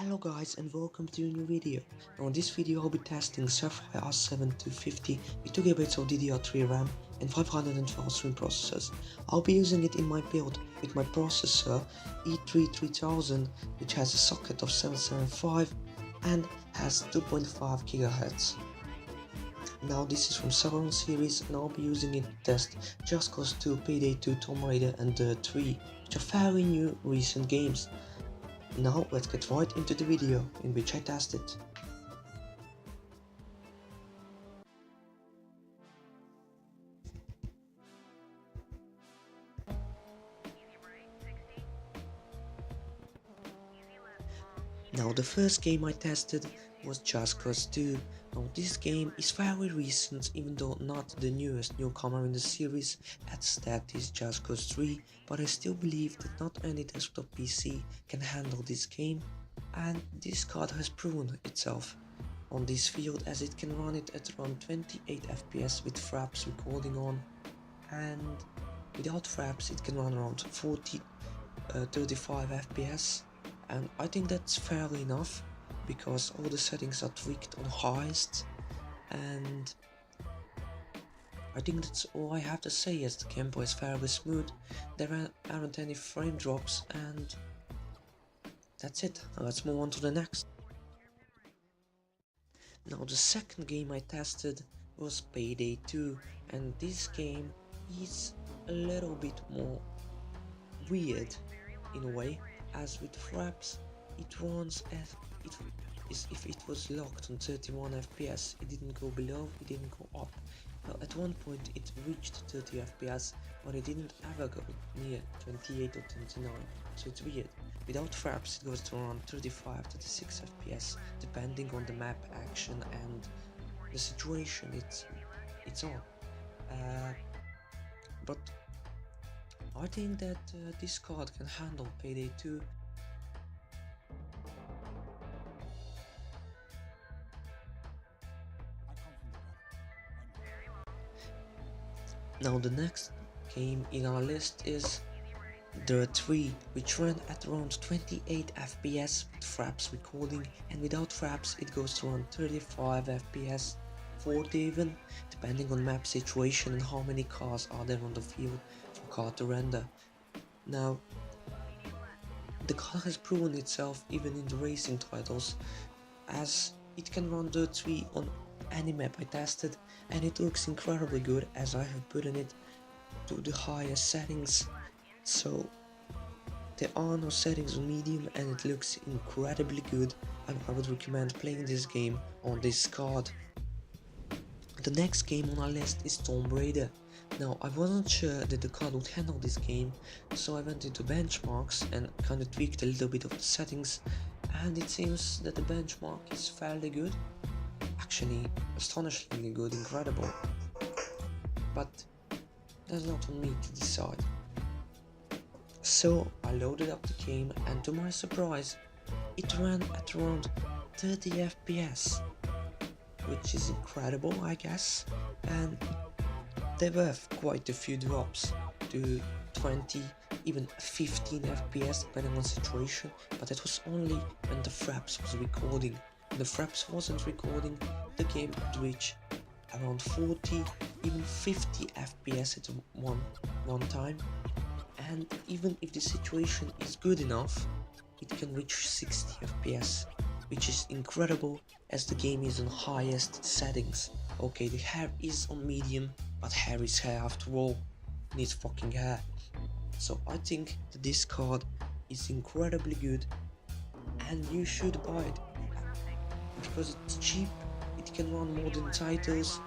Hello guys and welcome to a new video. Now in this video I'll be testing Sapphire R7 250 with 2GB of DDR3 RAM and 512 stream processors. I'll be using it in my build with my processor E3 3000, which has a socket of 775 and has 2.5 GHz. Now this is from Celeron series and I'll be using it to test Just Cause 2, Payday 2, Tomb Raider and Dirt 3, which are fairly new recent games. Now let's get right into the video in which I test it. Now the first game I tested was Just Cause 2. Now this game is fairly recent, even though not the newest newcomer in the series, as that is Just Cause 3, but I still believe that not any desktop PC can handle this game, and this card has proven itself on this field as it can run it at around 28 FPS with fraps recording on, and without fraps it can run around 35 FPS. And I think that's fairly enough because all the settings are tweaked on highest, and I think that's all I have to say, as the gameplay is fairly smooth, there aren't any frame drops, and that's it. Now let's move on to the next. Now the second game I tested was Payday 2, and this game is a little bit more weird in a way, as with fraps it runs as if it was locked on 31 FPS, it didn't go below, it didn't go up. Well, at one point it reached 30 FPS, but it didn't ever go near 28 or 29, so it's weird. Without fraps it goes to around 35-36 FPS, depending on the map action and the situation it's on. But I think that this card can handle Payday 2. Now the next game in our list is Dirt 3, which ran at around 28 FPS with fraps recording, and without fraps it goes to around 35 FPS, 40 even, depending on map situation and how many cars are there on the field for car to render. Now the car has proven itself even in the racing titles, as it can run Dirt 3 on any map I tested, and it looks incredibly good as I have put in it to the highest settings, so there are no settings on medium and it looks incredibly good, and I would recommend playing this game on this card. The next game on our list is Tomb Raider. Now I wasn't sure that the card would handle this game, so I went into benchmarks and kinda tweaked a little bit of the settings, and it seems that the benchmark is fairly good. Actually, astonishingly good, incredible. But that's not on me to decide. So I loaded up the game, and to my surprise, it ran at around 30 FPS, which is incredible, I guess, and there were quite a few drops to 20, even 15 FPS depending on situation, but that was only when the fraps was recording. When the fraps wasn't recording, the game could reach around 40, even 50 FPS at one time, and even if the situation is good enough, it can reach 60 FPS, which is incredible as the game is on highest settings. Okay, the hair is on medium, but hair is hair after all, it needs fucking hair. So I think that this card is incredibly good and you should buy it, because it's cheap, it can run modern titles,